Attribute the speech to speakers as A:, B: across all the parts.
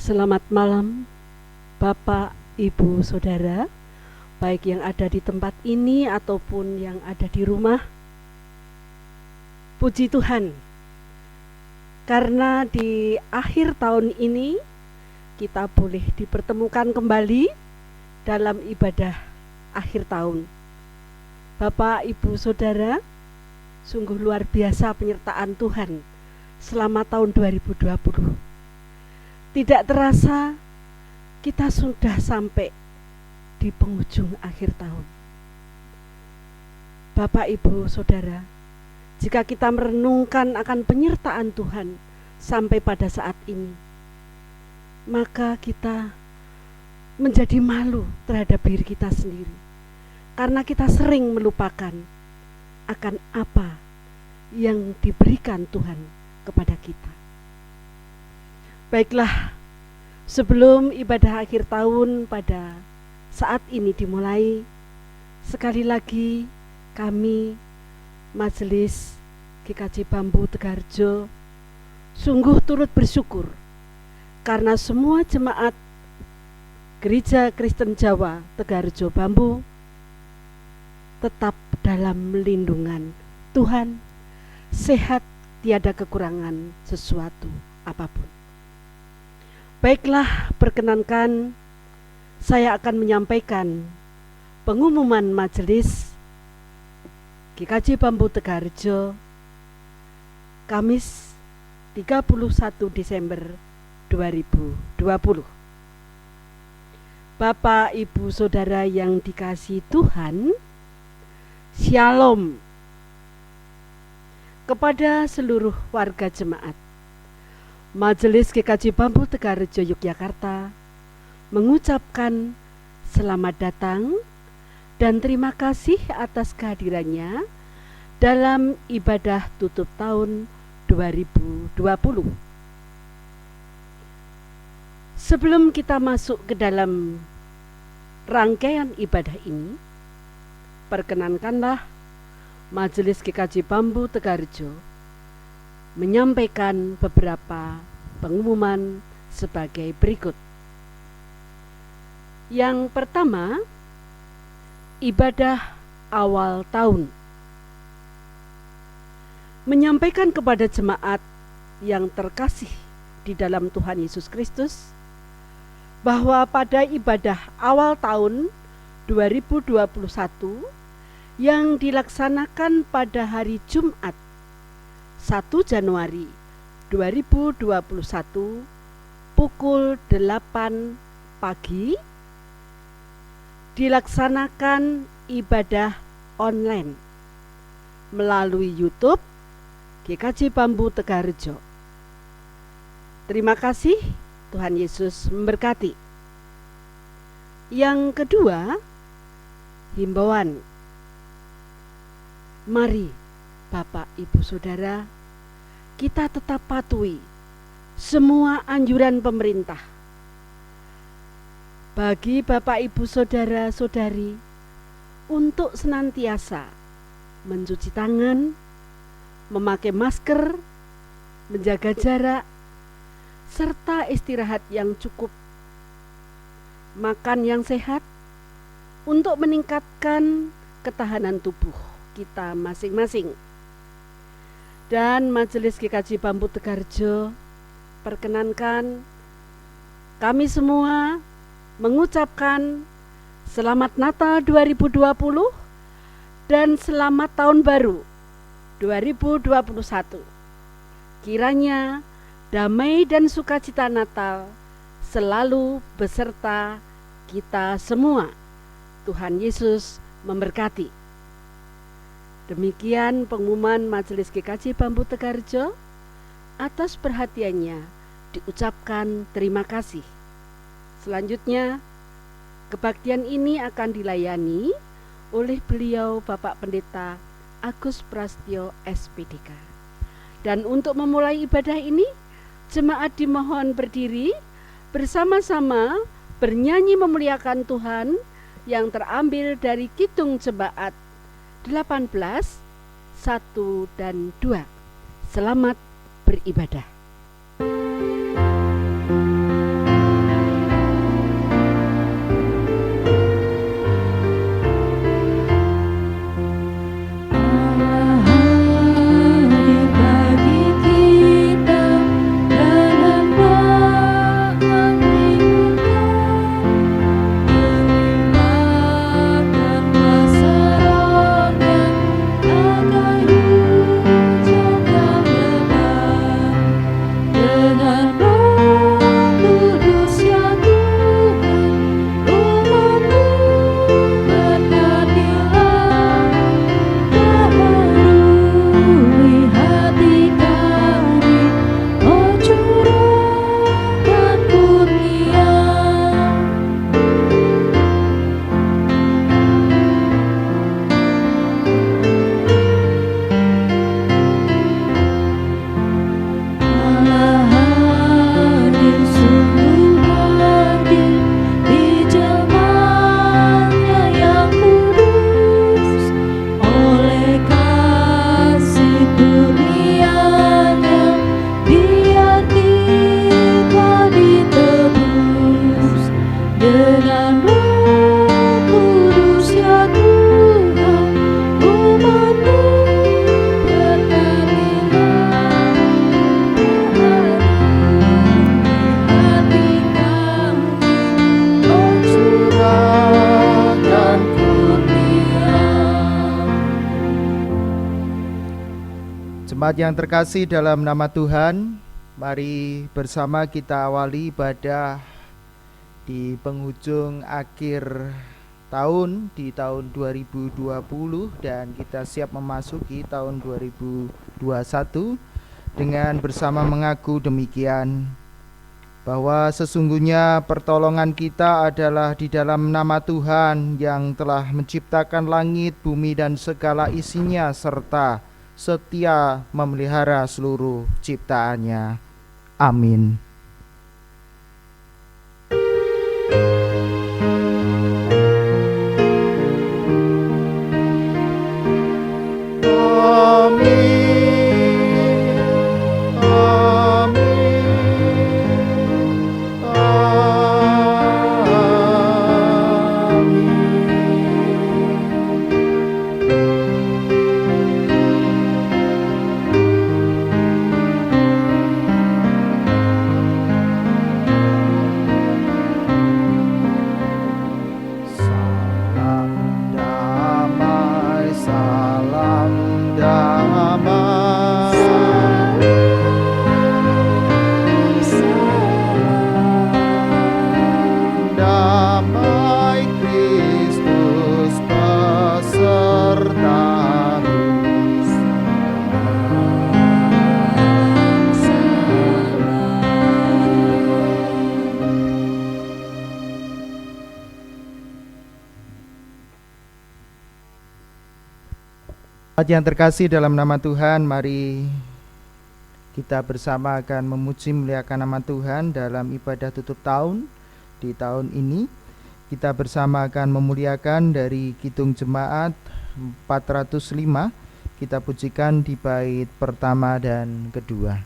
A: Selamat malam, Bapak, Ibu, Saudara, baik yang ada di tempat ini ataupun yang ada di rumah. Puji Tuhan, karena di akhir tahun ini kita boleh dipertemukan kembali dalam ibadah akhir tahun. Bapak, Ibu, Saudara, sungguh luar biasa penyertaan Tuhan selama tahun 2020. Tidak terasa kita sudah sampai di penghujung akhir tahun. Bapak, Ibu, Saudara, jika kita merenungkan akan penyertaan Tuhan sampai pada saat ini, maka kita menjadi malu terhadap diri kita sendiri, karena kita sering melupakan akan apa yang diberikan Tuhan kepada kita. Baiklah, sebelum ibadah akhir tahun pada saat ini dimulai, sekali lagi kami Majelis GKJ Bambu Tegarjo sungguh turut bersyukur karena semua jemaat Gereja Kristen Jawa Tegarjo Bambu tetap dalam lindungan Tuhan, sehat, tiada kekurangan sesuatu apapun. Baiklah, perkenankan saya akan menyampaikan pengumuman Majelis GKJ Bambu Tegarjo Kamis 31 Desember 2020. Bapak, Ibu, Saudara yang dikasihi Tuhan, Shalom kepada seluruh warga jemaat. Majelis GKJ Bambu Tegarjo Yogyakarta mengucapkan selamat datang dan terima kasih atas kehadirannya dalam ibadah tutup tahun 2020. Sebelum kita masuk ke dalam rangkaian ibadah ini, perkenankanlah Majelis GKJ Bambu Tegarjo menyampaikan beberapa pengumuman sebagai berikut. Yang pertama, ibadah awal tahun. Menyampaikan kepada jemaat yang terkasih di dalam Tuhan Yesus Kristus bahwa pada ibadah awal tahun 2021 yang dilaksanakan pada hari Jumat 1 Januari 2021 pukul 8 pagi dilaksanakan ibadah online melalui YouTube GKJ Bambu Tegarjo. Terima kasih, Tuhan Yesus memberkati. Yang kedua, himbauan. Mari Bapak, Ibu, Saudara, kita tetap patuhi semua anjuran pemerintah. Bagi Bapak, Ibu, Saudara, Saudari untuk senantiasa mencuci tangan, memakai masker, menjaga jarak, serta istirahat yang cukup, makan yang sehat untuk meningkatkan ketahanan tubuh kita masing-masing. Dan Majelis GKJ Bambu Tegarjo perkenankan kami semua mengucapkan selamat Natal 2020 dan selamat Tahun Baru 2021. Kiranya damai dan sukacita Natal selalu beserta kita semua. Tuhan Yesus memberkati. Demikian pengumuman Majelis GKJ Bambu Tegarjo. Atas perhatiannya diucapkan terima kasih. Selanjutnya, kebaktian ini akan dilayani oleh beliau Bapak Pendeta Agus Prastyo SPDK. Dan untuk memulai ibadah ini, jemaat dimohon berdiri bersama-sama bernyanyi memuliakan Tuhan yang terambil dari Kidung Jemaat 18, 1 dan 2. Selamat beribadah.
B: Jemaat yang terkasih dalam nama Tuhan, mari bersama kita awali ibadah di penghujung akhir tahun di tahun 2020 dan kita siap memasuki tahun 2021 dengan bersama mengaku demikian, bahwa sesungguhnya pertolongan kita adalah di dalam nama Tuhan yang telah menciptakan langit, bumi dan segala isinya serta setia memelihara seluruh ciptaannya. Amin. Yang terkasih dalam nama Tuhan, mari kita bersama akan memuji muliakan nama Tuhan dalam ibadah tutup tahun. Di tahun ini kita bersama akan memuliakan dari Kidung Jemaat 405. Kita pujikan di bait pertama dan kedua.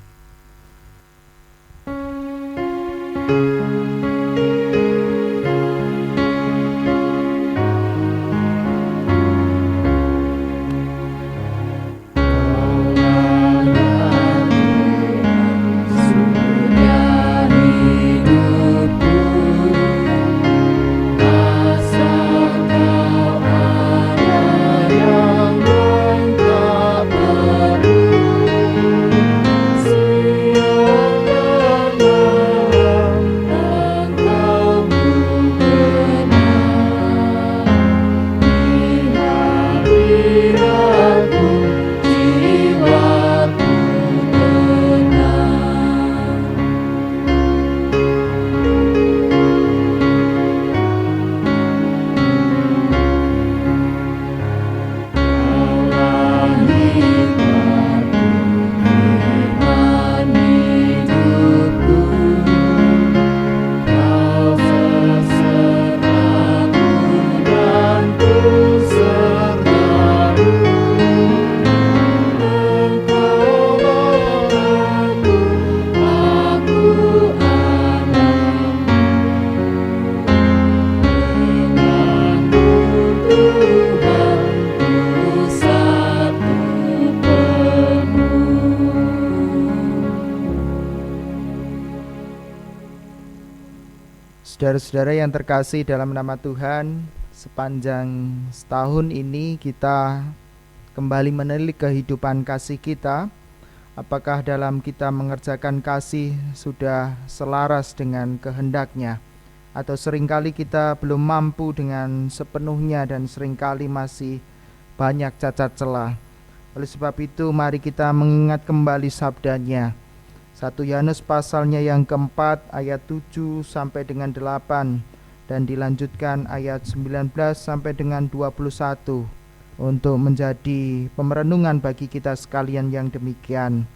B: Saudara-saudara yang terkasih dalam nama Tuhan, sepanjang setahun ini kita kembali menilik kehidupan kasih kita. Apakah dalam kita mengerjakan kasih sudah selaras dengan kehendaknya, atau seringkali kita belum mampu dengan sepenuhnya dan seringkali masih banyak cacat celah. Oleh sebab itu mari kita mengingat kembali sabdanya. 1 Yohanes pasalnya yang keempat ayat 7 sampai dengan 8 dan dilanjutkan ayat 19 sampai dengan 21 untuk menjadi pemerenungan bagi kita sekalian yang demikian.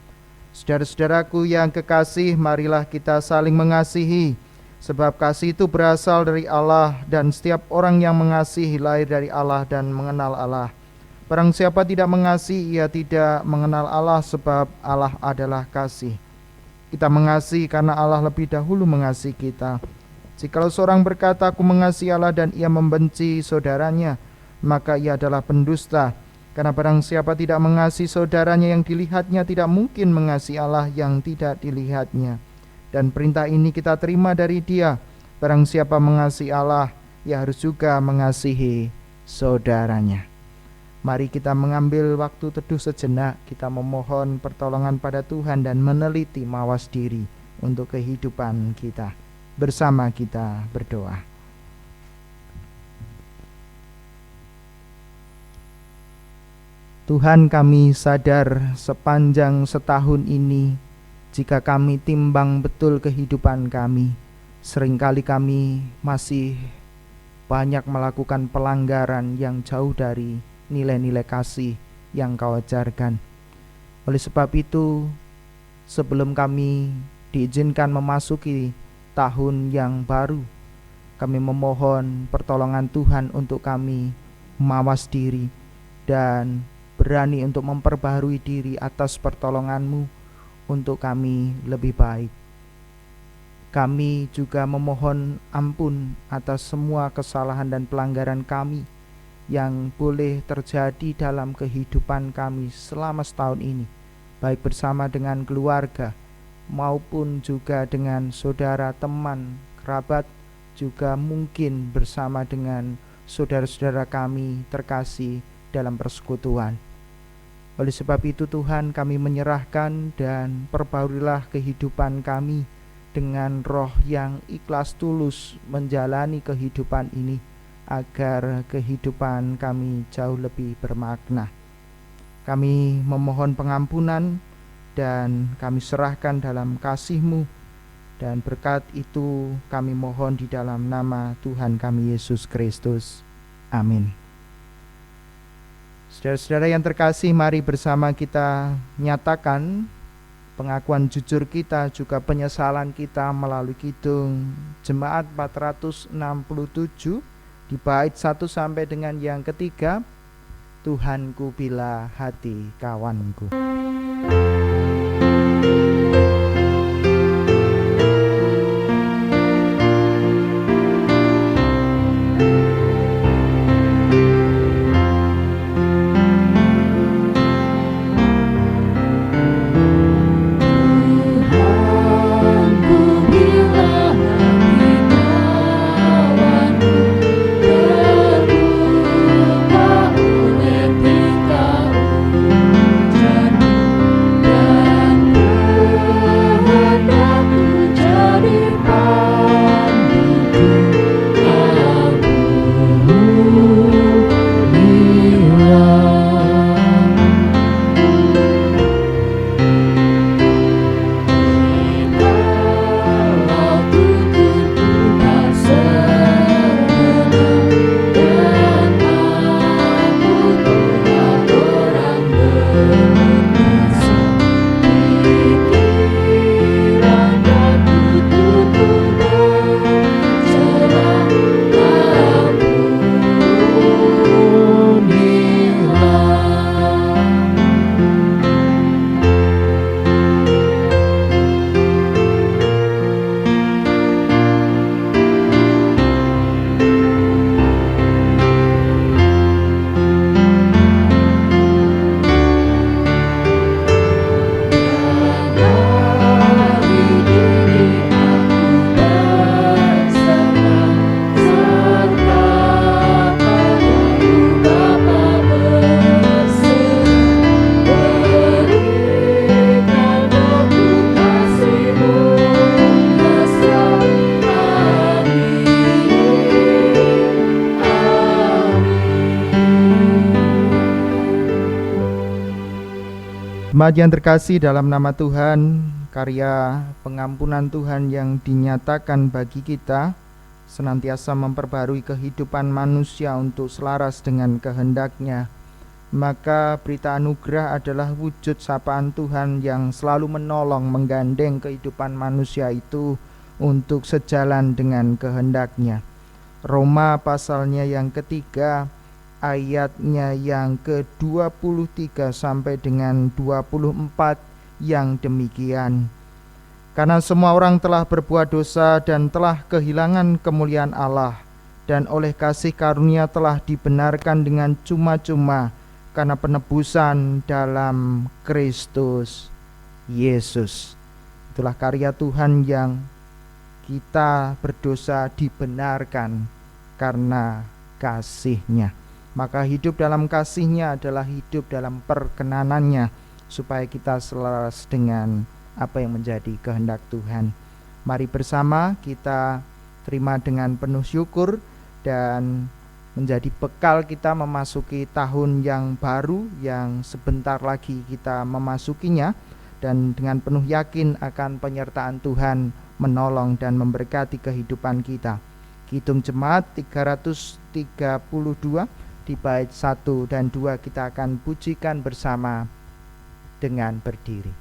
B: Saudara-saudaraku yang kekasih, marilah kita saling mengasihi, sebab kasih itu berasal dari Allah dan setiap orang yang mengasihi lahir dari Allah dan mengenal Allah. Barang siapa tidak mengasihi, ia tidak mengenal Allah, sebab Allah adalah kasih. Kita mengasihi karena Allah lebih dahulu mengasihi kita. Jikalau seorang berkata, aku mengasihi Allah dan ia membenci saudaranya, maka ia adalah pendusta. Karena barang siapa tidak mengasihi saudaranya yang dilihatnya, tidak mungkin mengasihi Allah yang tidak dilihatnya. Dan perintah ini kita terima dari Dia, barang siapa mengasihi Allah, ia harus juga mengasihi saudaranya. Mari kita mengambil waktu teduh sejenak, kita memohon pertolongan pada Tuhan dan meneliti mawas diri untuk kehidupan kita. Bersama kita berdoa. Tuhan, kami sadar sepanjang setahun ini, jika kami timbang betul kehidupan kami, seringkali kami masih banyak melakukan pelanggaran yang jauh dari nilai-nilai kasih yang Kau ajarkan. Oleh sebab itu, sebelum kami diizinkan memasuki tahun yang baru, kami memohon pertolongan Tuhan untuk kami mawas diri dan berani untuk memperbaharui diri atas pertolongan-Mu untuk kami lebih baik. Kami juga memohon ampun atas semua kesalahan dan pelanggaran kami yang boleh terjadi dalam kehidupan kami selama setahun ini, baik bersama dengan keluarga maupun juga dengan saudara, teman, kerabat, juga mungkin bersama dengan saudara-saudara kami terkasih dalam persekutuan. Oleh sebab itu Tuhan, kami menyerahkan dan perbaharuilah kehidupan kami dengan roh yang ikhlas tulus menjalani kehidupan ini, agar kehidupan kami jauh lebih bermakna. Kami memohon pengampunan dan kami serahkan dalam kasih-Mu, dan berkat itu kami mohon di dalam nama Tuhan kami Yesus Kristus. Amin. Saudara-saudara yang terkasih, mari bersama kita nyatakan pengakuan jujur kita, juga penyesalan kita melalui kidung Jemaat 467 di bait 1 sampai dengan yang ketiga. Tuhanku bila hati kawanku. Jemaat yang terkasih dalam nama Tuhan, karya pengampunan Tuhan yang dinyatakan bagi kita senantiasa memperbarui kehidupan manusia untuk selaras dengan kehendak-Nya. Maka berita anugerah adalah wujud sapaan Tuhan yang selalu menolong menggandeng kehidupan manusia itu untuk sejalan dengan kehendak-Nya. Roma pasalnya yang ketiga, ayatnya yang ke-23 sampai dengan 24 yang demikian. Karena semua orang telah berbuat dosa dan telah kehilangan kemuliaan Allah, dan oleh kasih karunia telah dibenarkan dengan cuma-cuma karena penebusan dalam Kristus Yesus. Itulah karya Tuhan yang kita berdosa dibenarkan karena kasih-Nya. Maka hidup dalam kasih-Nya adalah hidup dalam perkenanan-Nya, supaya kita selaras dengan apa yang menjadi kehendak Tuhan. Mari bersama kita terima dengan penuh syukur dan menjadi bekal kita memasuki tahun yang baru yang sebentar lagi kita memasukinya, dan dengan penuh yakin akan penyertaan Tuhan menolong dan memberkati kehidupan kita. Kidung Jemaat 332 di bait 1 dan 2 kita akan pujikan bersama dengan berdiri.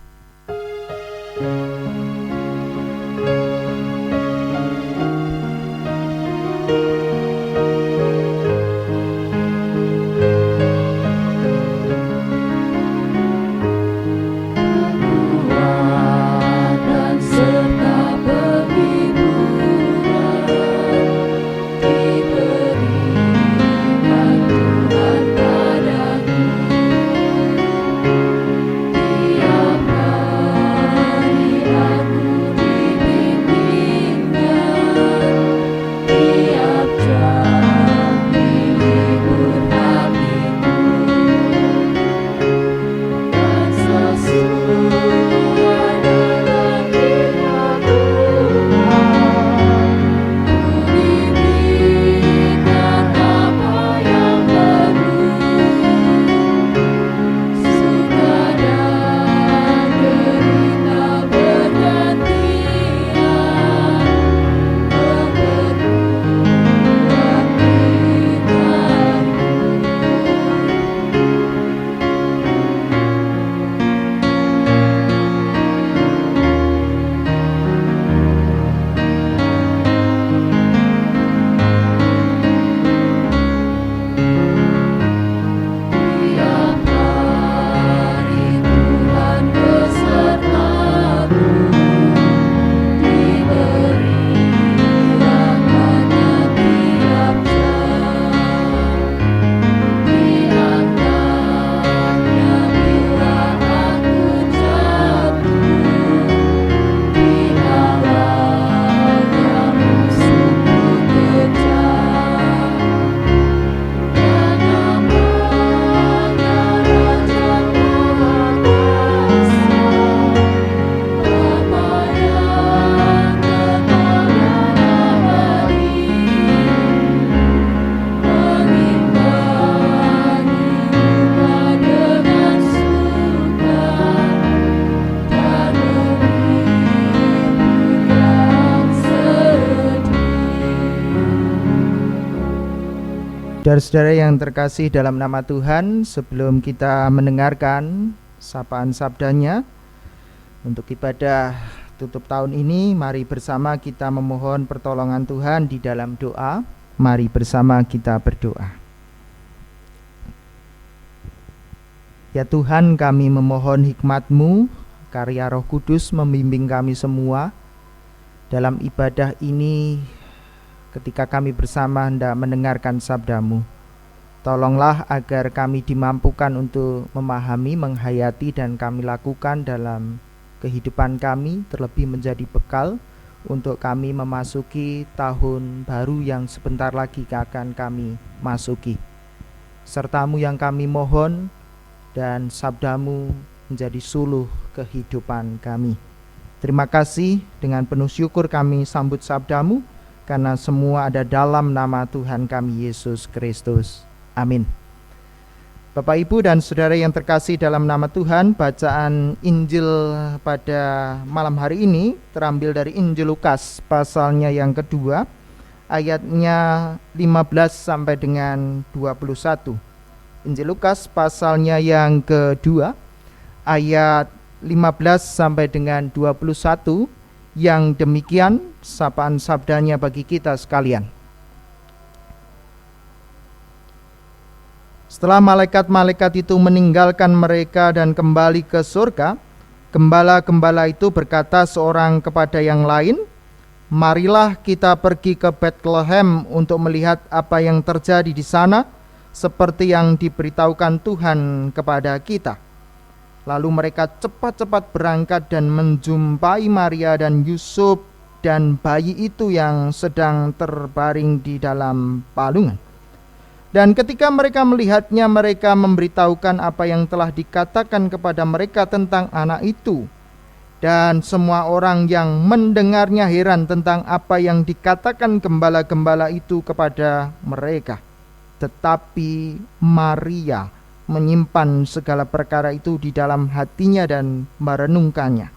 B: Saudara-saudara yang terkasih dalam nama Tuhan, sebelum kita mendengarkan sapaan sabdanya untuk ibadah tutup tahun ini, mari bersama kita memohon pertolongan Tuhan di dalam doa. Mari bersama kita berdoa. Ya Tuhan, kami memohon hikmat-Mu, karya Roh Kudus membimbing kami semua dalam ibadah ini. Ketika kami bersama hendak mendengarkan sabda-Mu, tolonglah agar kami dimampukan untuk memahami, menghayati, dan kami lakukan dalam kehidupan kami, terlebih menjadi bekal untuk kami memasuki tahun baru yang sebentar lagi akan kami masuki. Serta-Mu yang kami mohon, dan sabda-Mu menjadi suluh kehidupan kami. Terima kasih, dengan penuh syukur kami sambut sabda-Mu, karena semua ada dalam nama Tuhan kami Yesus Kristus. Amin. Bapak, Ibu, dan saudara yang terkasih dalam nama Tuhan, bacaan Injil pada malam hari ini terambil dari Injil Lukas pasalnya yang kedua, ayatnya 15 sampai dengan 21. Injil Lukas pasalnya yang kedua, ayat 15 sampai dengan 21, yang demikian sapaan sabdanya bagi kita sekalian. Setelah malaikat-malaikat itu meninggalkan mereka dan kembali ke surga, gembala-gembala itu berkata seorang kepada yang lain, "Marilah kita pergi ke Betlehem untuk melihat apa yang terjadi di sana, seperti yang diberitahukan Tuhan kepada kita." Lalu mereka cepat-cepat berangkat dan menjumpai Maria dan Yusuf dan bayi itu yang sedang terbaring di dalam palungan. Dan ketika mereka melihatnya, mereka memberitahukan apa yang telah dikatakan kepada mereka tentang anak itu. Dan semua orang yang mendengarnya heran tentang apa yang dikatakan gembala-gembala itu kepada mereka. Tetapi Maria menyimpan segala perkara itu di dalam hatinya dan merenungkannya.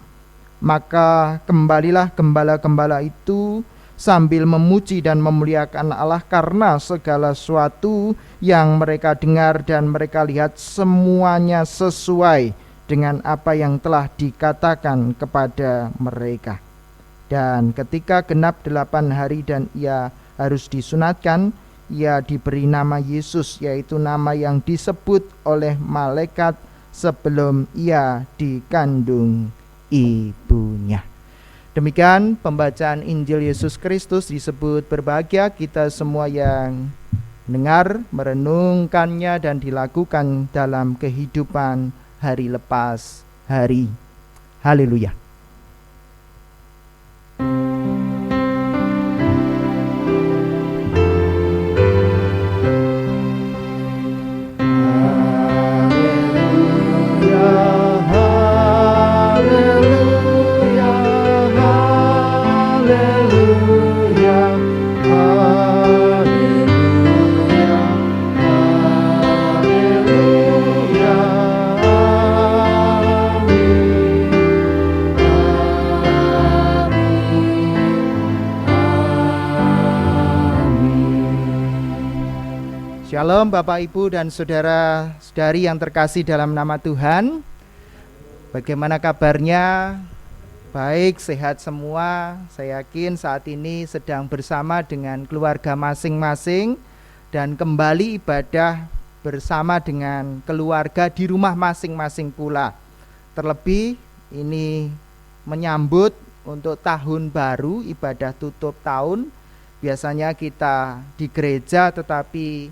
B: Maka kembalilah gembala-gembala itu sambil memuji dan memuliakan Allah karena segala sesuatu yang mereka dengar dan mereka lihat semuanya sesuai dengan apa yang telah dikatakan kepada mereka. Dan ketika genap 8 hari dan ia harus disunatkan, ia diberi nama Yesus, yaitu nama yang disebut oleh malaikat sebelum ia dikandung ibunya. Demikian pembacaan Injil Yesus Kristus. Disebut berbahagia kita semua yang mendengar, merenungkannya dan dilakukan dalam kehidupan hari lepas hari. Haleluya. Shalom Bapak Ibu dan saudara-saudari yang terkasih dalam nama Tuhan. Bagaimana kabarnya? Baik, sehat semua. Saya yakin saat ini sedang bersama dengan keluarga masing-masing dan kembali ibadah bersama dengan keluarga di rumah masing-masing pula. Terlebih ini menyambut untuk tahun baru, ibadah tutup tahun. Biasanya kita di gereja, tetapi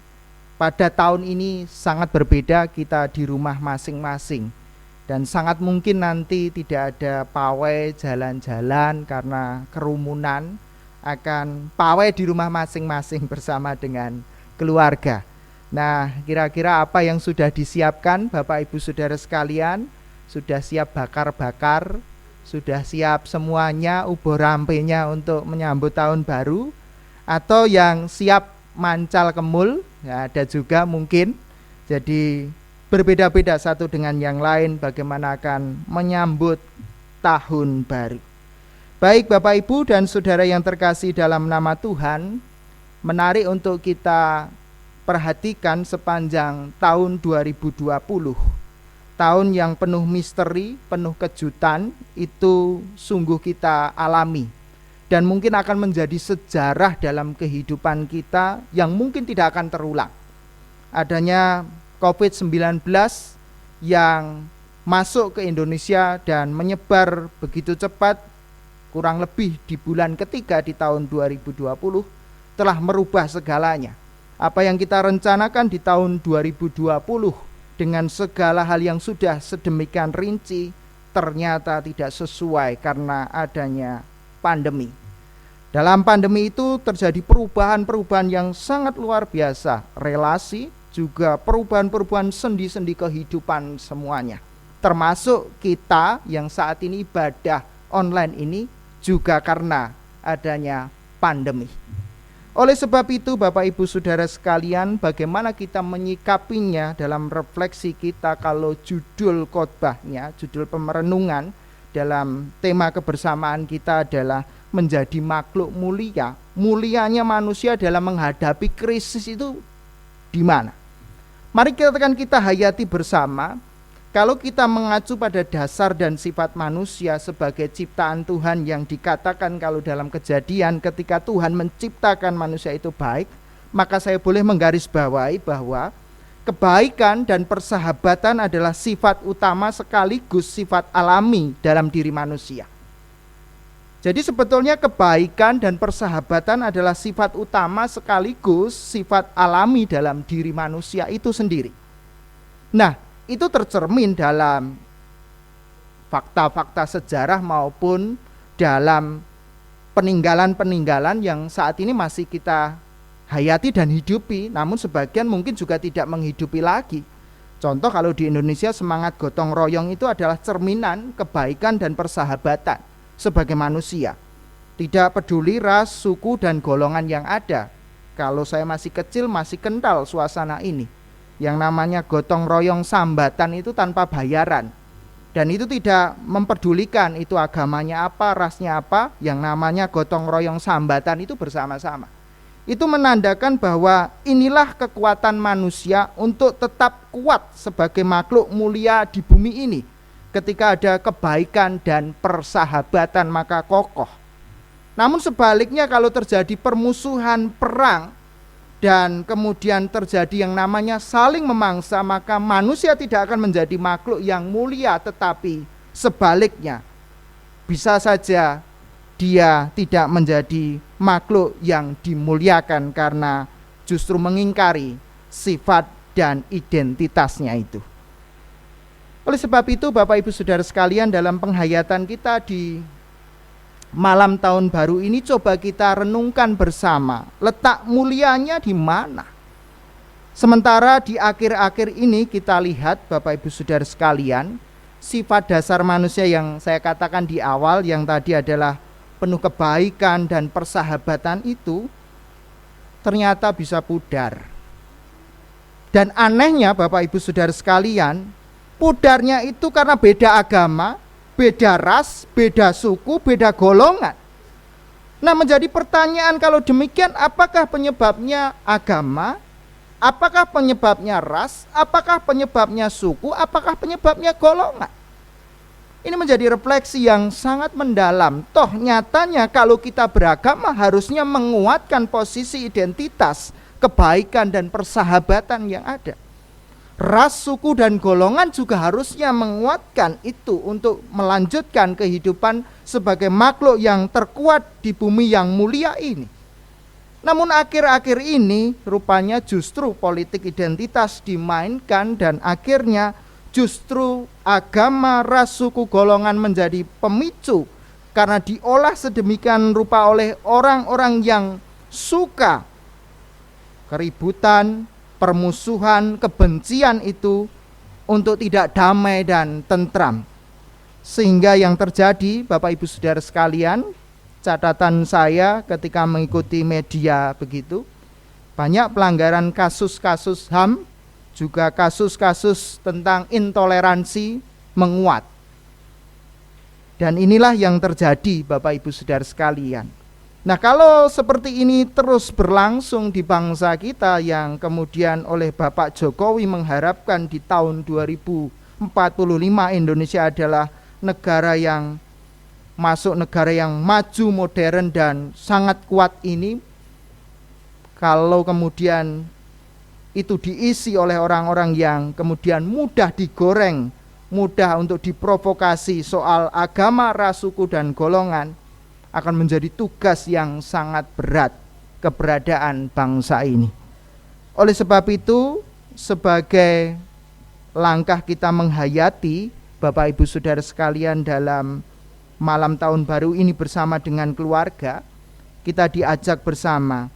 B: pada tahun ini sangat berbeda, kita di rumah masing-masing. Dan sangat mungkin nanti tidak ada pawai jalan-jalan karena kerumunan. Akan pawai di rumah masing-masing bersama dengan keluarga. Nah, kira-kira apa yang sudah disiapkan Bapak Ibu Saudara sekalian? Sudah siap bakar-bakar? Sudah siap semuanya ubur rampenya untuk menyambut tahun baru? Atau yang siap mancal kemul? Ya, ada juga mungkin. Jadi berbeda-beda satu dengan yang lain bagaimana akan menyambut tahun baru. Baik Bapak Ibu dan saudara yang terkasih dalam nama Tuhan, menarik untuk kita perhatikan sepanjang tahun 2020. Tahun yang penuh misteri, penuh kejutan, itu sungguh kita alami. Dan mungkin akan menjadi sejarah dalam kehidupan kita yang mungkin tidak akan terulang. Adanya COVID-19 yang masuk ke Indonesia dan menyebar begitu cepat, kurang lebih di bulan ketiga di tahun 2020, telah merubah segalanya. Apa yang kita rencanakan di tahun 2020 dengan segala hal yang sudah sedemikian rinci, ternyata tidak sesuai karena adanya pandemi. Dalam pandemi itu terjadi perubahan-perubahan yang sangat luar biasa, relasi, juga perubahan-perubahan sendi-sendi kehidupan semuanya. Termasuk kita yang saat ini ibadah online ini juga karena adanya pandemi. Oleh sebab itu Bapak Ibu Saudara sekalian, bagaimana kita menyikapinya dalam refleksi kita kalau judul khotbahnya, judul pemerenungan dalam tema kebersamaan kita adalah menjadi makhluk mulia. Mulianya manusia dalam menghadapi krisis itu di mana? Mari kita hayati bersama. Kalau kita mengacu pada dasar dan sifat manusia sebagai ciptaan Tuhan yang dikatakan kalau dalam Kejadian ketika Tuhan menciptakan manusia itu baik, maka saya boleh menggarisbawahi bahwa kebaikan dan persahabatan adalah sifat utama sekaligus sifat alami dalam diri manusia. Jadi sebetulnya kebaikan dan persahabatan adalah sifat utama sekaligus sifat alami dalam diri manusia itu sendiri. Nah, itu tercermin dalam fakta-fakta sejarah maupun dalam peninggalan-peninggalan yang saat ini masih kita hayati dan hidupi, namun sebagian mungkin juga tidak menghidupi lagi. Contoh kalau di Indonesia semangat gotong royong itu adalah cerminan kebaikan dan persahabatan sebagai manusia. Tidak peduli ras, suku dan golongan yang ada. Kalau saya masih kecil masih kental suasana ini. Yang namanya gotong royong sambatan itu tanpa bayaran. Dan itu tidak memperdulikan itu agamanya apa, rasnya apa. Yang namanya gotong royong sambatan itu bersama-sama. Itu menandakan bahwa inilah kekuatan manusia untuk tetap kuat sebagai makhluk mulia di bumi ini. Ketika ada kebaikan dan persahabatan maka kokoh. Namun sebaliknya kalau terjadi permusuhan, perang, dan kemudian terjadi yang namanya saling memangsa, maka manusia tidak akan menjadi makhluk yang mulia, tetapi sebaliknya bisa saja dia tidak menjadi makhluk yang dimuliakan karena justru mengingkari sifat dan identitasnya itu. Oleh sebab itu Bapak Ibu Saudara sekalian, dalam penghayatan kita di malam tahun baru ini coba kita renungkan bersama, letak mulianya di mana? Sementara di akhir-akhir ini kita lihat Bapak Ibu Saudara sekalian, sifat dasar manusia yang saya katakan di awal yang tadi adalah penuh kebaikan dan persahabatan itu ternyata bisa pudar. Dan anehnya Bapak Ibu Saudara sekalian, pudarnya itu karena beda agama, beda ras, beda suku, beda golongan. Nah, menjadi pertanyaan kalau demikian, apakah penyebabnya agama? Apakah penyebabnya ras? Apakah penyebabnya suku? Apakah penyebabnya golongan? Ini menjadi refleksi yang sangat mendalam. Toh nyatanya kalau kita beragama harusnya menguatkan posisi identitas, kebaikan dan persahabatan yang ada. Ras, suku dan golongan juga harusnya menguatkan itu untuk melanjutkan kehidupan sebagai makhluk yang terkuat di bumi yang mulia ini. Namun akhir-akhir ini rupanya justru politik identitas dimainkan dan akhirnya justru agama, ras, suku, golongan menjadi pemicu karena diolah sedemikian rupa oleh orang-orang yang suka keributan, permusuhan, kebencian itu untuk tidak damai dan tentram. Sehingga yang terjadi Bapak Ibu Saudara sekalian, catatan saya ketika mengikuti media begitu, banyak pelanggaran kasus-kasus HAM, juga kasus-kasus tentang intoleransi menguat. Dan inilah yang terjadi Bapak Ibu Saudara sekalian. Nah, kalau seperti ini terus berlangsung di bangsa kita yang kemudian oleh Bapak Jokowi mengharapkan di tahun 2045 Indonesia adalah negara yang masuk negara yang maju, modern dan sangat kuat ini, kalau kemudian itu diisi oleh orang-orang yang kemudian mudah digoreng, mudah untuk diprovokasi soal agama, ras, suku dan golongan, akan menjadi tugas yang sangat berat keberadaan bangsa ini. Oleh sebab itu, sebagai langkah kita menghayati Bapak Ibu Saudara sekalian dalam malam tahun baru ini bersama dengan keluarga, kita diajak bersama,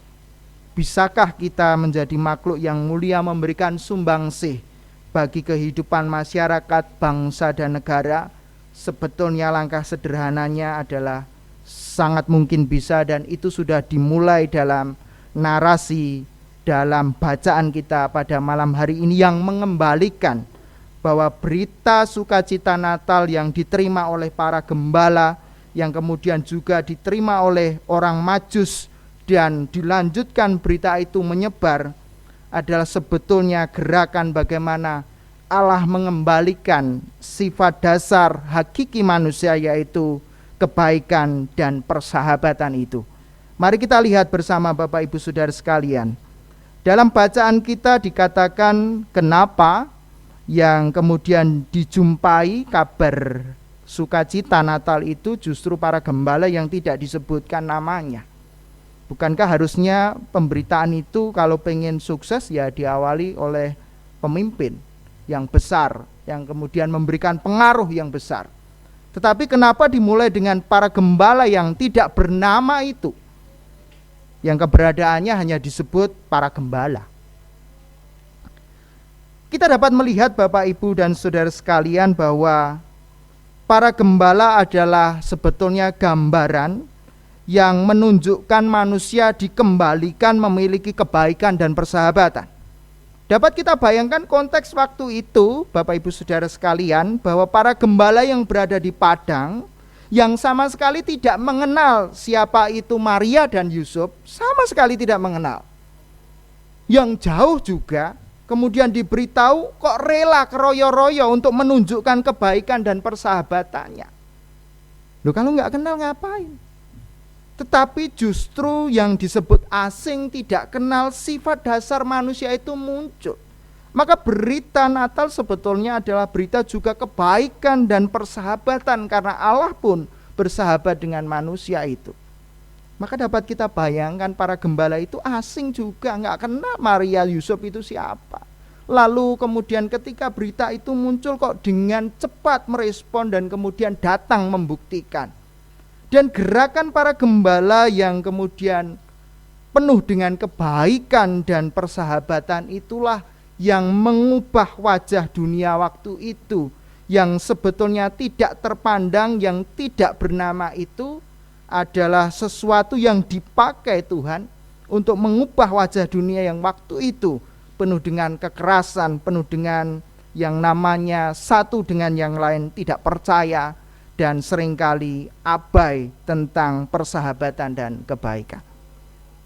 B: bisakah kita menjadi makhluk yang mulia memberikan sumbangsih bagi kehidupan masyarakat, bangsa dan negara? Sebetulnya langkah sederhananya adalah sangat mungkin bisa, dan itu sudah dimulai dalam narasi, dalam bacaan kita pada malam hari ini yang mengembalikan bahwa berita sukacita Natal yang diterima oleh para gembala, yang kemudian juga diterima oleh orang Majus dan dilanjutkan berita itu menyebar, adalah sebetulnya gerakan bagaimana Allah mengembalikan sifat dasar hakiki manusia, yaitu kebaikan dan persahabatan itu. Mari kita lihat bersama Bapak Ibu Saudara sekalian. Dalam bacaan kita dikatakan kenapa yang kemudian dijumpai kabar sukacita Natal itu justru para gembala yang tidak disebutkan namanya. Bukankah harusnya pemberitaan itu kalau pengen sukses ya diawali oleh pemimpin yang besar, yang kemudian memberikan pengaruh yang besar. Tetapi kenapa dimulai dengan para gembala yang tidak bernama itu? yang keberadaannya hanya disebut para gembala. Kita dapat melihat Bapak Ibu dan saudara sekalian bahwa para gembala adalah sebetulnya gambaran yang menunjukkan manusia dikembalikan memiliki kebaikan dan persahabatan. Dapat kita bayangkan konteks waktu itu Bapak Ibu saudara sekalian, bahwa para gembala yang berada di padang, yang sama sekali tidak mengenal siapa itu Maria dan Yusuf, sama sekali tidak mengenal. Yang jauh juga kemudian diberitahu kok rela keroyo-royo untuk menunjukkan kebaikan dan persahabatannya. Loh, kalau nggak kenal ngapain? Tetapi justru yang disebut asing, tidak kenal, sifat dasar manusia itu muncul. Maka berita Natal sebetulnya adalah berita juga kebaikan dan persahabatan, karena Allah pun bersahabat dengan manusia itu. Maka dapat kita bayangkan para gembala itu asing juga, nggak kenal Maria Yusuf itu siapa. Lalu kemudian ketika berita itu muncul kok dengan cepat merespon dan kemudian datang membuktikan. Dan gerakan para gembala yang kemudian penuh dengan kebaikan dan persahabatan itulah yang mengubah wajah dunia waktu itu, yang sebetulnya tidak terpandang, yang tidak bernama itu adalah sesuatu yang dipakai Tuhan untuk mengubah wajah dunia yang waktu itu penuh dengan kekerasan, penuh dengan yang namanya satu dengan yang lain tidak percaya dan seringkali abai tentang persahabatan dan kebaikan.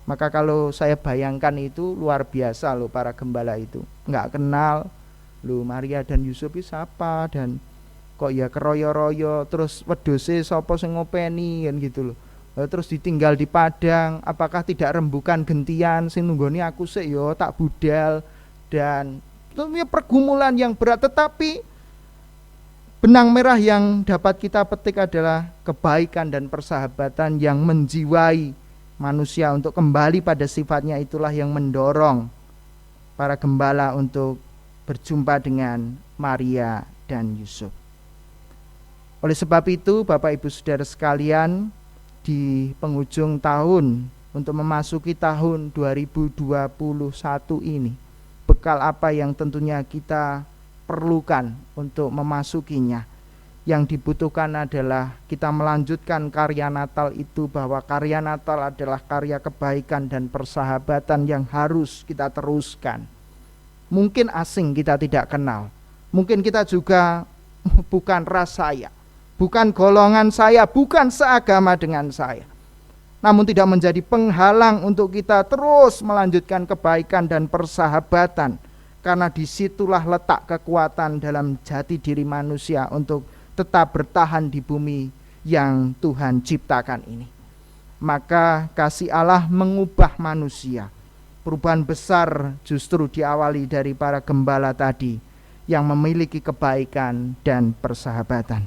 B: Maka kalau saya bayangkan itu luar biasa loh, para gembala itu nggak kenal loh Maria dan Yusuf itu siapa, dan kok ya keroyo-royo, terus wedose sapa sing ngopeni kan gitu loh. Terus ditinggal di padang, apakah tidak rembukan gentian sing nunggoni aku sik yo tak budal, dan itu pergumulan yang berat. Tetapi benang merah yang dapat kita petik adalah kebaikan dan persahabatan yang menjiwai manusia untuk kembali pada sifatnya. Itulah yang mendorong para gembala untuk berjumpa dengan Maria dan Yusuf. Oleh sebab itu Bapak Ibu Saudara sekalian, di penghujung tahun untuk memasuki tahun 2021 ini, bekal apa yang tentunya kita perlukan untuk memasukinya? Yang dibutuhkan adalah kita melanjutkan karya Natal itu, bahwa karya Natal adalah karya kebaikan dan persahabatan yang harus kita teruskan. Mungkin asing, kita tidak kenal, mungkin kita juga bukan ras saya, bukan golongan saya, bukan seagama dengan saya, namun tidak menjadi penghalang untuk kita terus melanjutkan kebaikan dan persahabatan, karena disitulah letak kekuatan dalam jati diri manusia untuk tetap bertahan di bumi yang Tuhan ciptakan ini. Maka kasih Allah mengubah manusia. Perubahan besar justru diawali dari para gembala tadi yang memiliki kebaikan dan persahabatan.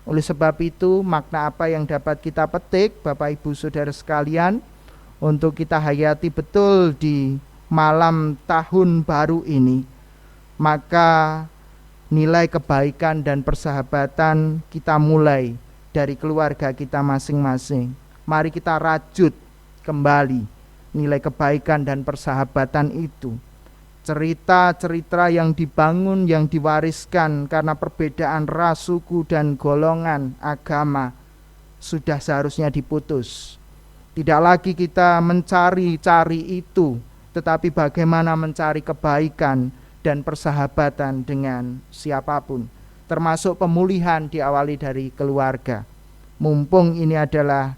B: Oleh sebab itu, makna apa yang dapat kita petik Bapak Ibu Saudara sekalian untuk kita hayati betul di malam tahun baru ini? Maka nilai kebaikan dan persahabatan kita mulai dari keluarga kita masing-masing. Mari kita rajut kembali nilai kebaikan dan persahabatan itu. Cerita-cerita yang dibangun, yang diwariskan karena perbedaan ras, suku, dan golongan agama sudah seharusnya diputus. Tidak lagi kita mencari-cari itu, tetapi bagaimana mencari kebaikan dan persahabatan dengan siapapun, termasuk pemulihan diawali dari keluarga. Mumpung ini adalah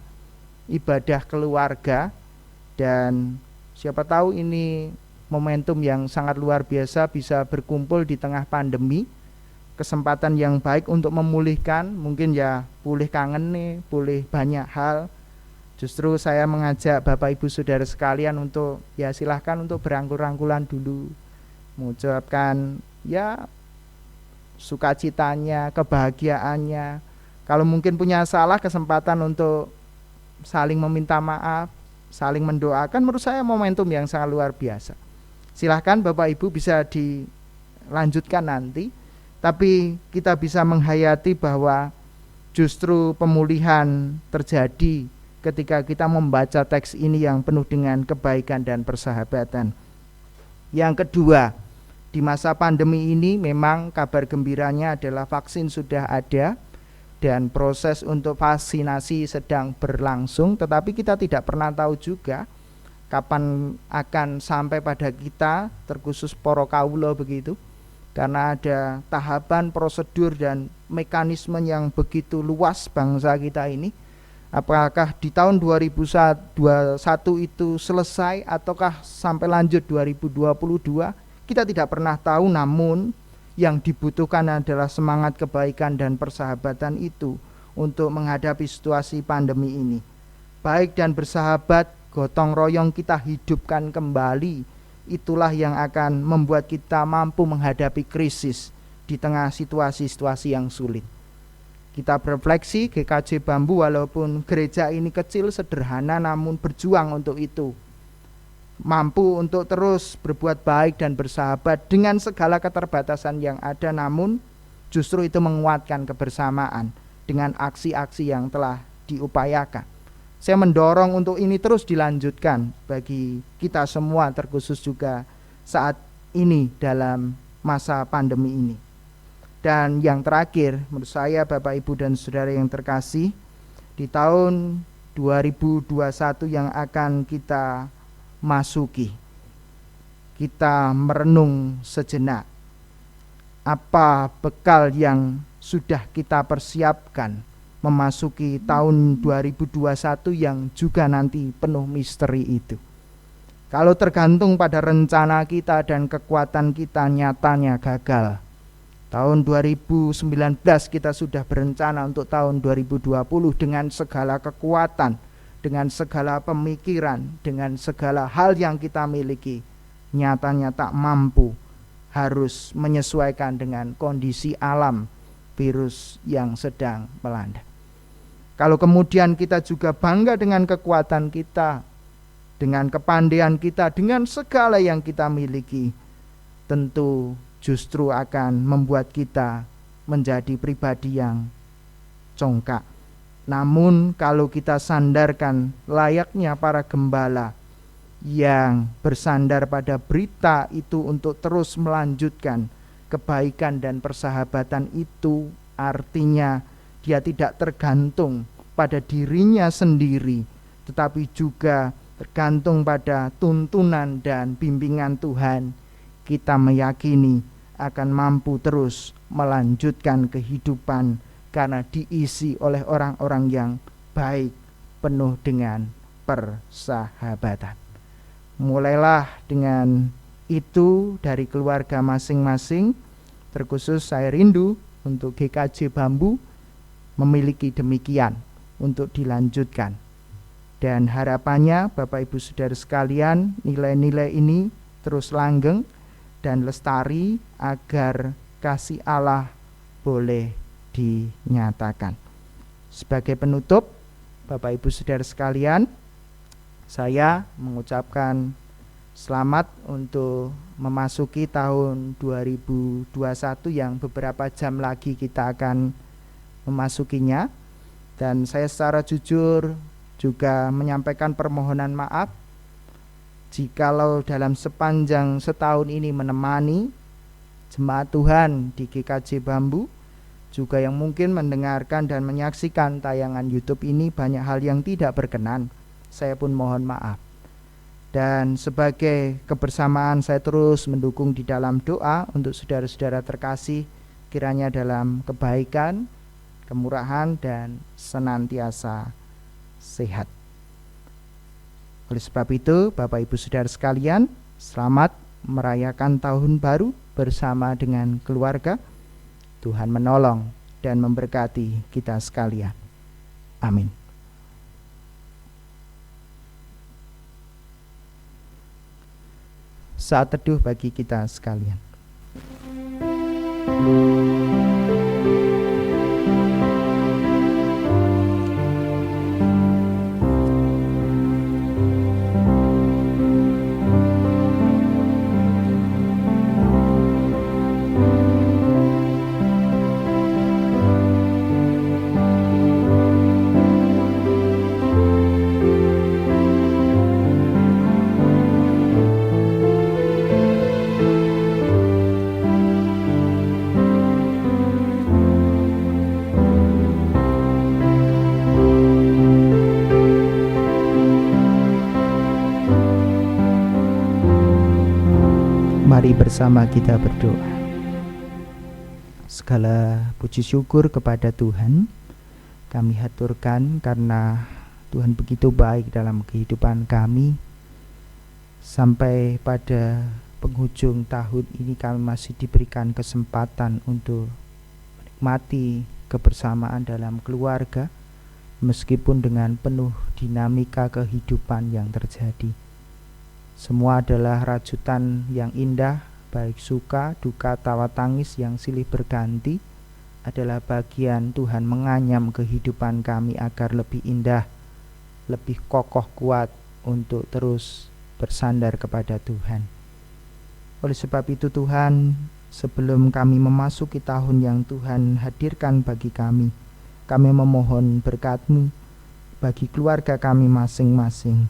B: ibadah keluarga, dan siapa tahu ini momentum yang sangat luar biasa bisa berkumpul di tengah pandemi, kesempatan yang baik untuk memulihkan, mungkin ya pulih kangen nih, pulih banyak hal. Justru saya mengajak Bapak Ibu Saudara sekalian untuk ya silahkan untuk berangkul-rangkulan dulu, mengucapkan ya sukacitanya, kebahagiaannya. Kalau mungkin punya salah, kesempatan untuk saling meminta maaf, saling mendoakan, menurut saya momentum yang sangat luar biasa. Silahkan Bapak Ibu bisa dilanjutkan nanti, tapi kita bisa menghayati bahwa justru pemulihan terjadi ketika kita membaca teks ini yang penuh dengan kebaikan dan persahabatan. Yang kedua, di masa pandemi ini memang kabar gembiranya adalah vaksin sudah ada dan proses untuk vaksinasi sedang berlangsung, tetapi kita tidak pernah tahu juga kapan akan sampai pada kita, terkhusus para kawula begitu, karena ada tahapan, prosedur dan mekanisme yang begitu luas bangsa kita ini. Apakah di tahun 2021 itu selesai ataukah sampai lanjut 2022, kita tidak pernah tahu. Namun yang dibutuhkan adalah semangat kebaikan dan persahabatan itu untuk menghadapi situasi pandemi ini. Baik dan bersahabat, gotong royong kita hidupkan kembali. Itulah yang akan membuat kita mampu menghadapi krisis di tengah situasi-situasi yang sulit. Kita berefleksi, GKJ Bambu walaupun gereja ini kecil, sederhana, namun berjuang untuk itu. Mampu untuk terus berbuat baik dan bersahabat dengan segala keterbatasan yang ada, namun justru itu menguatkan kebersamaan dengan aksi-aksi yang telah diupayakan. Saya mendorong untuk ini terus dilanjutkan bagi kita semua, terkhusus juga saat ini dalam masa pandemi ini. Dan yang terakhir, menurut saya Bapak Ibu dan Saudara yang terkasih, di tahun 2021 yang akan kita masuki, kita merenung sejenak apa bekal yang sudah kita persiapkan memasuki tahun 2021 yang juga nanti penuh misteri itu. Kalau tergantung pada rencana kita dan kekuatan kita, nyatanya gagal. Tahun 2019 kita sudah berencana untuk tahun 2020 dengan segala kekuatan, dengan segala pemikiran, dengan segala hal yang kita miliki, nyatanya tak mampu, harus menyesuaikan dengan kondisi alam virus yang sedang melanda. Kalau kemudian kita juga bangga dengan kekuatan kita, dengan kepandaian kita, dengan segala yang kita miliki, tentu justru akan membuat kita menjadi pribadi yang congkak. Namun kalau kita sandarkan layaknya para gembala yang bersandar pada berita itu untuk terus melanjutkan kebaikan dan persahabatan itu, artinya dia tidak tergantung pada dirinya sendiri, tetapi juga tergantung pada tuntunan dan bimbingan Tuhan. Kita meyakini akan mampu terus melanjutkan kehidupan karena diisi oleh orang-orang yang baik, penuh dengan persahabatan. Mulailah dengan itu dari keluarga masing-masing. Terkhusus saya rindu untuk GKJ Bambu memiliki demikian untuk dilanjutkan. Dan harapannya Bapak Ibu Saudara sekalian, nilai-nilai ini terus langgeng dan lestari agar kasih Allah boleh dinyatakan. Sebagai penutup, Bapak Ibu Saudara sekalian, saya mengucapkan selamat untuk memasuki tahun 2021 yang beberapa jam lagi kita akan memasukinya. Dan saya secara jujur juga menyampaikan permohonan maaf jikalau dalam sepanjang setahun ini menemani jemaat Tuhan di GKJ Bambu, juga yang mungkin mendengarkan dan menyaksikan tayangan YouTube ini, banyak hal yang tidak berkenan. Saya pun mohon maaf. Dan sebagai kebersamaan, saya terus mendukung di dalam doa untuk saudara-saudara terkasih, kiranya dalam kebaikan, kemurahan, dan senantiasa sehat. Oleh sebab itu, Bapak Ibu Saudara sekalian, selamat merayakan tahun baru bersama dengan keluarga. Tuhan menolong dan memberkati kita sekalian. Amin. Saat teduh bagi kita sekalian. Mari bersama kita berdoa. Segala puji syukur kepada Tuhan kami haturkan karena Tuhan begitu baik dalam kehidupan kami. Sampai pada penghujung tahun ini kami masih diberikan kesempatan untuk menikmati kebersamaan dalam keluarga, meskipun dengan penuh dinamika kehidupan yang terjadi. Semua adalah rajutan yang indah, baik suka, duka, tawa, tangis yang silih berganti adalah bagian Tuhan menganyam kehidupan kami agar lebih indah, lebih kokoh kuat untuk terus bersandar kepada Tuhan. Oleh sebab itu Tuhan, sebelum kami memasuki tahun yang Tuhan hadirkan bagi kami memohon berkat-Mu bagi keluarga kami masing-masing.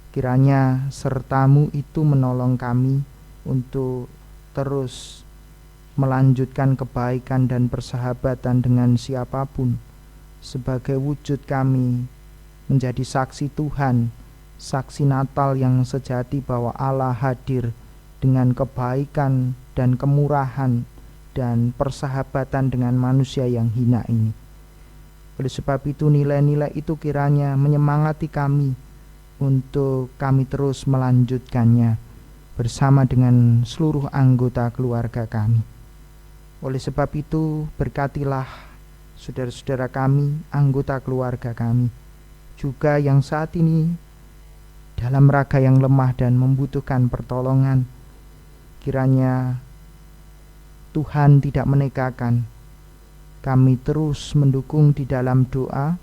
B: Kiranya serta-Mu itu menolong kami untuk terus melanjutkan kebaikan dan persahabatan dengan siapapun, sebagai wujud kami menjadi saksi Tuhan, saksi Natal yang sejati bahwa Allah hadir dengan kebaikan dan kemurahan dan persahabatan dengan manusia yang hina ini. Oleh sebab itu nilai-nilai itu kiranya menyemangati kami untuk kami terus melanjutkannya bersama dengan seluruh anggota keluarga kami. Oleh sebab itu berkatilah saudara-saudara kami, anggota keluarga kami, juga yang saat ini dalam raga yang lemah dan membutuhkan pertolongan. Kiranya Tuhan tidak menegakkan, kami terus mendukung di dalam doa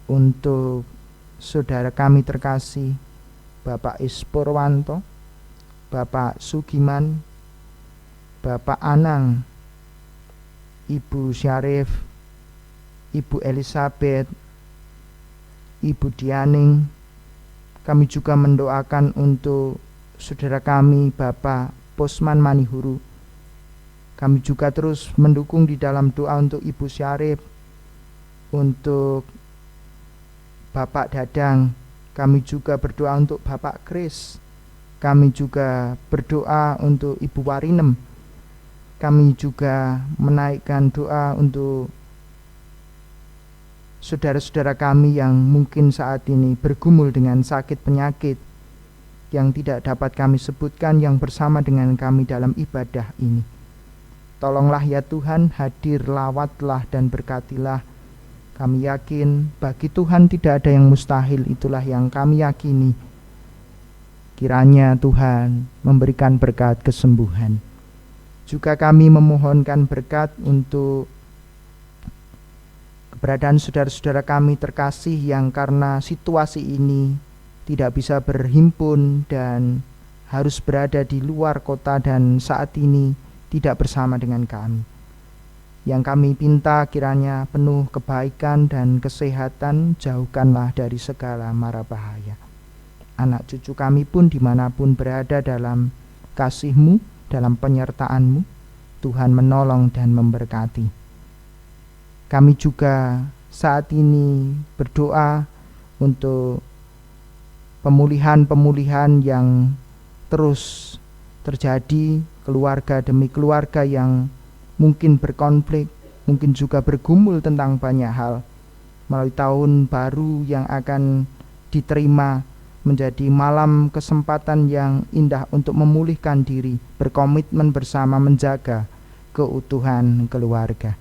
B: untuk saudara kami terkasih Bapak Ispurwanto, Bapak Sugiman, Bapak Anang, Ibu Syarif, Ibu Elizabeth, Ibu Dianing. Kami juga mendoakan untuk saudara kami Bapak Posman Manihuru. Kami juga terus mendukung di dalam doa untuk Ibu Syarif, untuk Bapak Dadang. Kami juga berdoa untuk Bapak Kris. Kami juga berdoa untuk Ibu Warinem. Kami juga menaikkan doa untuk saudara-saudara kami yang mungkin saat ini bergumul dengan sakit penyakit yang tidak dapat kami sebutkan, yang bersama dengan kami dalam ibadah ini. Tolonglah ya Tuhan, hadir, lawatlah dan berkatilah. Kami yakin bagi Tuhan tidak ada yang mustahil, itulah yang kami yakini. Kiranya Tuhan memberikan berkat kesembuhan. Juga kami memohonkan berkat untuk keberadaan saudara-saudara kami terkasih yang karena situasi ini tidak bisa berhimpun dan harus berada di luar kota dan saat ini tidak bersama dengan kami. Yang kami pinta kiranya penuh kebaikan dan kesehatan, jauhkanlah dari segala mara bahaya. Anak cucu kami pun dimanapun berada dalam kasih-Mu, dalam penyertaan-Mu, Tuhan menolong dan memberkati. Kami juga saat ini berdoa untuk pemulihan-pemulihan yang terus terjadi, keluarga demi keluarga yang mungkin berkonflik, mungkin juga bergumul tentang banyak hal. Melalui tahun baru yang akan diterima menjadi malam kesempatan yang indah untuk memulihkan diri, berkomitmen bersama menjaga keutuhan keluarga.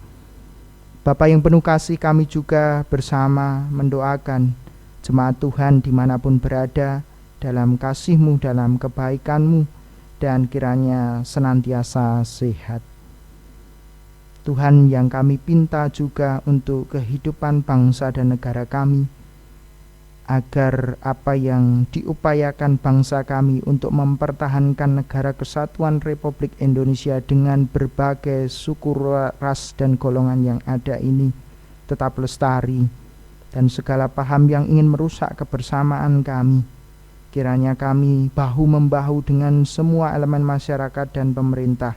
B: Bapa yang penuh kasih, kami juga bersama mendoakan jemaat Tuhan dimanapun berada dalam kasih-Mu, dalam kebaikan-Mu, dan kiranya senantiasa sehat. Tuhan, yang kami pinta juga untuk kehidupan bangsa dan negara kami, agar apa yang diupayakan bangsa kami untuk mempertahankan negara kesatuan Republik Indonesia dengan berbagai suku, ras, dan golongan yang ada ini tetap lestari, dan segala paham yang ingin merusak kebersamaan kami, kiranya kami bahu-membahu dengan semua elemen masyarakat dan pemerintah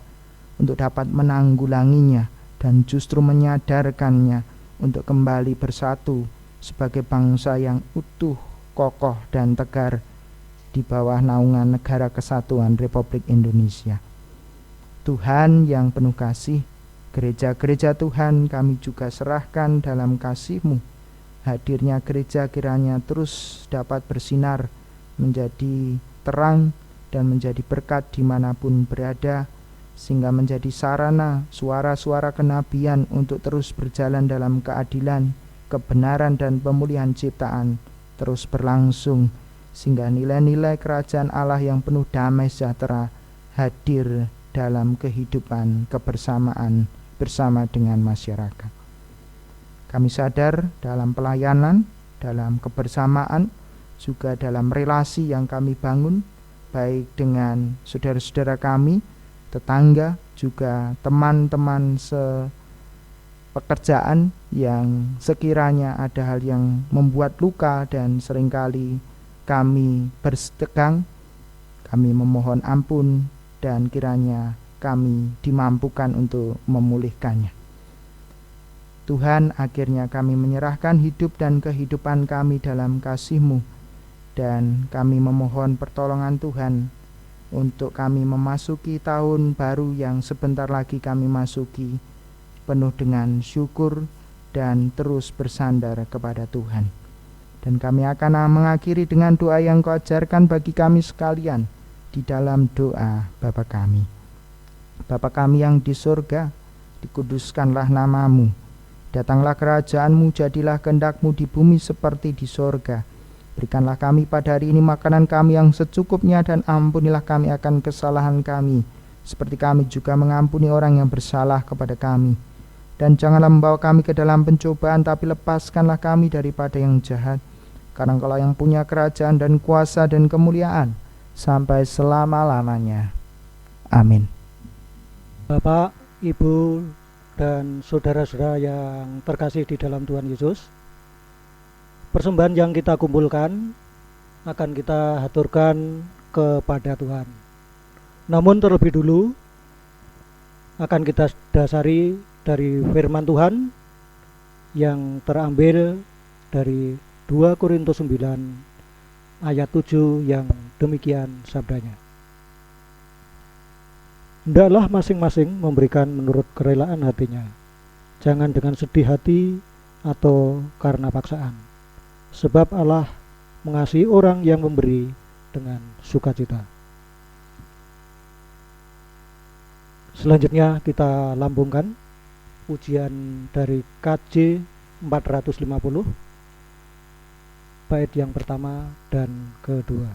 B: untuk dapat menanggulanginya dan justru menyadarkannya untuk kembali bersatu sebagai bangsa yang utuh, kokoh, dan tegar di bawah naungan Negara Kesatuan Republik Indonesia. Tuhan yang penuh kasih, gereja-gereja Tuhan kami juga serahkan dalam kasih-Mu. Hadirnya gereja kiranya terus dapat bersinar, menjadi terang dan menjadi berkat dimanapun berada, sehingga menjadi sarana suara-suara kenabian untuk terus berjalan dalam keadilan, kebenaran dan pemulihan ciptaan terus berlangsung, sehingga nilai-nilai kerajaan Allah yang penuh damai sejahtera hadir dalam kehidupan kebersamaan bersama dengan masyarakat. Kami sadar dalam pelayanan, dalam kebersamaan, juga dalam relasi yang kami bangun, baik dengan saudara-saudara kami, tetangga, juga teman-teman sepekerjaan yang sekiranya ada hal yang membuat luka dan seringkali kami bersedekang, kami memohon ampun dan kiranya kami dimampukan untuk memulihkannya. Tuhan, akhirnya kami menyerahkan hidup dan kehidupan kami dalam kasih-Mu, dan kami memohon pertolongan Tuhan untuk kami memasuki tahun baru yang sebentar lagi kami masuki, penuh dengan syukur dan terus bersandar kepada Tuhan. Dan kami akan mengakhiri dengan doa yang Kau ajarkan bagi kami sekalian di dalam doa Bapa kami. Bapa kami yang di surga, dikuduskanlah nama-Mu. Datanglah kerajaan-Mu, jadilah kehendak-Mu di bumi seperti di surga. Berikanlah kami pada hari ini makanan kami yang secukupnya, dan ampunilah kami akan kesalahan kami, seperti kami juga mengampuni orang yang bersalah kepada kami. Dan janganlah membawa kami ke dalam pencobaan, tapi lepaskanlah kami daripada yang jahat. Karena Engkau yang punya kerajaan dan kuasa dan kemuliaan sampai selama-lamanya. Amin.
C: Bapak, Ibu, dan saudara-saudara yang terkasih di dalam Tuhan Yesus, persembahan yang kita kumpulkan akan kita haturkan kepada Tuhan. Namun terlebih dulu akan kita dasari dari firman Tuhan yang terambil dari 2 Korintus 9 ayat 7 yang demikian sabdanya. Hendaklah masing-masing memberikan menurut kerelaan hatinya, jangan dengan sedih hati atau karena paksaan, sebab Allah mengasihi orang yang memberi dengan sukacita. Selanjutnya kita lambungkan pujian dari KJ 450, bait yang pertama dan kedua.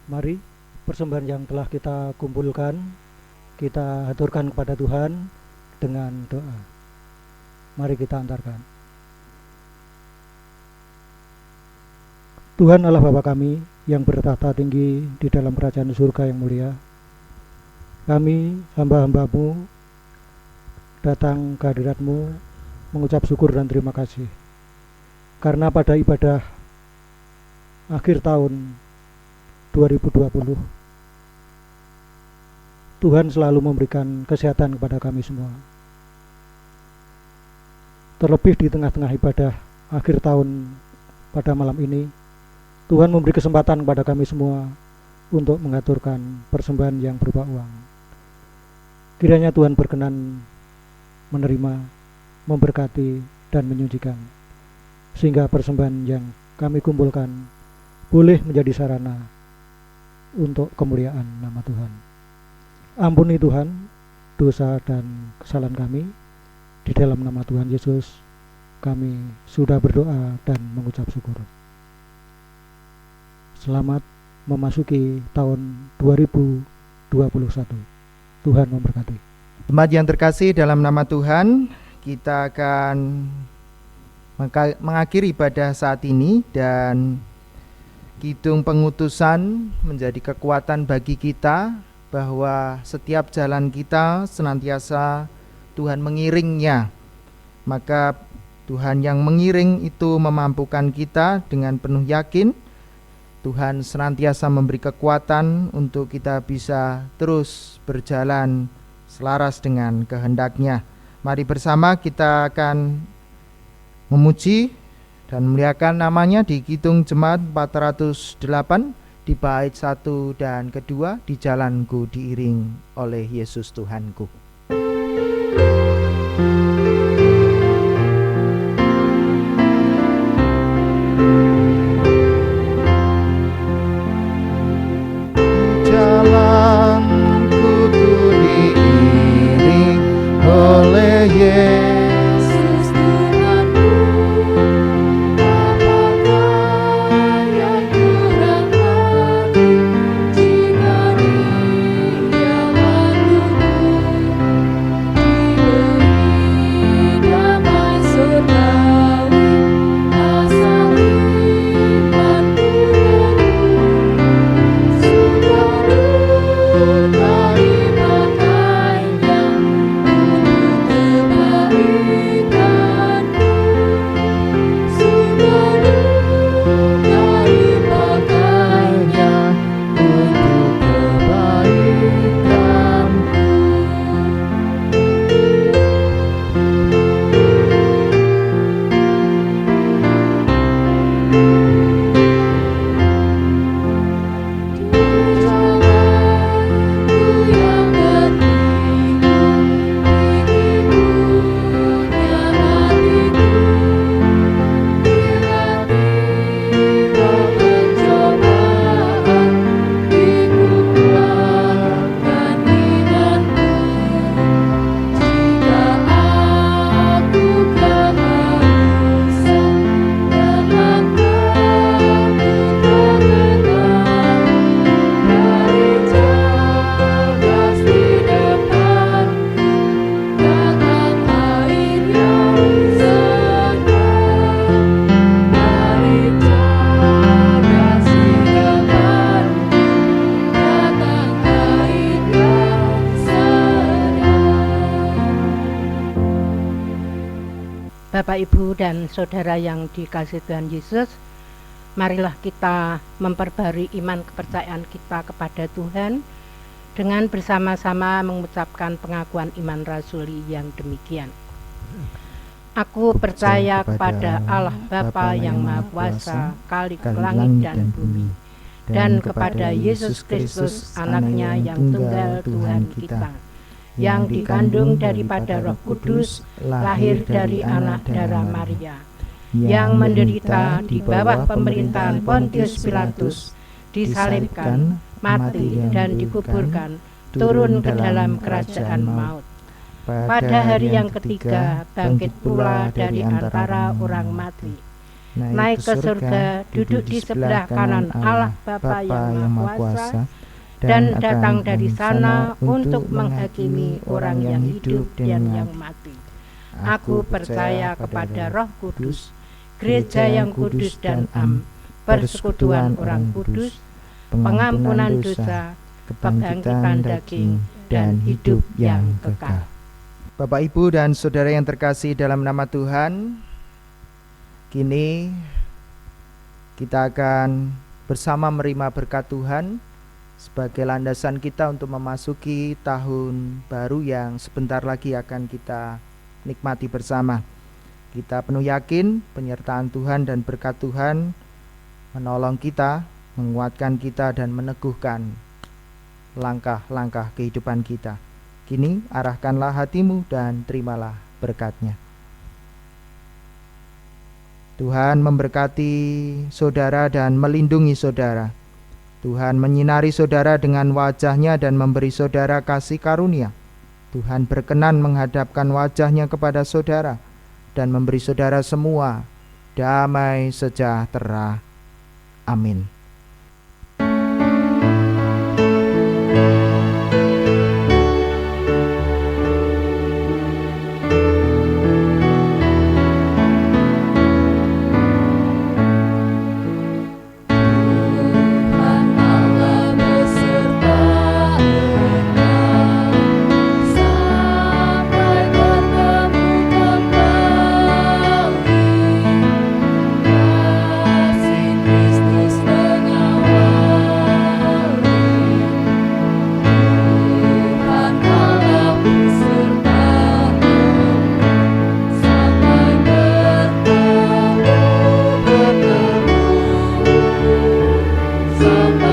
C: Mari persembahan yang telah kita kumpulkan kita haturkan kepada Tuhan dengan doa. Mari kita antarkan. Tuhan Allah Bapa kami yang bertahta tinggi di dalam kerajaan surga yang mulia, kami hamba-hambamu datang ke hadirat-Mu mengucap syukur dan terima kasih karena pada ibadah akhir tahun 2020 Tuhan selalu memberikan kesehatan kepada kami semua. Terlebih di tengah-tengah ibadah akhir tahun pada malam ini, Tuhan memberi kesempatan kepada kami semua untuk mengaturkan persembahan yang berupa uang. Kiranya Tuhan berkenan menerima, memberkati, dan menyucikan, sehingga persembahan yang kami kumpulkan boleh menjadi sarana untuk kemuliaan nama Tuhan. Ampuni Tuhan dosa dan kesalahan kami. Di dalam nama Tuhan Yesus kami sudah berdoa dan mengucap syukur. Selamat memasuki tahun 2021. Tuhan memberkati.
B: Jemaat yang terkasih dalam nama Tuhan, kita akan mengakhiri ibadah saat ini, dan kidung pengutusan menjadi kekuatan bagi kita bahwa setiap jalan kita senantiasa Tuhan mengiringnya. Maka Tuhan yang mengiring itu memampukan kita dengan penuh yakin. Tuhan senantiasa memberi kekuatan untuk kita bisa terus berjalan selaras dengan kehendak-Nya. Mari bersama kita akan memuji dan memuliakan namanya di Kidung Jemaat 408 di bait 1 dan kedua, di jalanku diiring oleh Yesus Tuhanku. Jalanku diiring oleh Yesus Tuhanku. Apakah yang kurang lagi jika Dia menuntun, diberi damai surgawi asal iman padaku. Sudah dari makanya untuk kebaikanku. Sudah dari makanya untuk
D: Bapak, Ibu, dan Saudara yang dikasihi Tuhan Yesus, marilah kita memperbarui iman kepercayaan kita kepada Tuhan dengan bersama-sama mengucapkan pengakuan iman rasuli yang demikian. Aku percaya kepada Allah Bapa yang Maha Kuasa, Khalik langit dan bumi, dan kepada Yesus Kristus, anaknya yang tunggal Tuhan kita, yang dikandung daripada Roh Kudus, lahir dari anak darah Maria, yang menderita di bawah pemerintahan Pontius Pilatus, disalibkan, mati dan dikuburkan, turun ke dalam kerajaan maut. Pada hari yang ketiga bangkit pula dari antara orang mati, naik ke surga, duduk di sebelah kanan Allah Bapa yang Maha Kuasa, dan datang dari sana untuk menghakimi orang yang hidup dan yang mati. Aku percaya kepada Roh Kudus, gereja yang kudus dan am, persekutuan orang kudus, pengampunan dosa, kebangkitan daging, dan hidup yang kekal.
B: Bapak, Ibu, dan saudara yang terkasih dalam nama Tuhan, kini kita akan bersama menerima berkat Tuhan sebagai landasan kita untuk memasuki tahun baru yang sebentar lagi akan kita nikmati bersama. Kita penuh yakin penyertaan Tuhan dan berkat Tuhan menolong kita, menguatkan kita, dan meneguhkan langkah-langkah kehidupan kita. Kini arahkanlah hatimu dan terimalah berkat-Nya. Tuhan memberkati saudara dan melindungi saudara. Tuhan menyinari saudara dengan wajah-Nya dan memberi saudara kasih karunia. Tuhan berkenan menghadapkan wajah-Nya kepada saudara dan memberi saudara semua damai sejahtera. Amin.
E: Sampai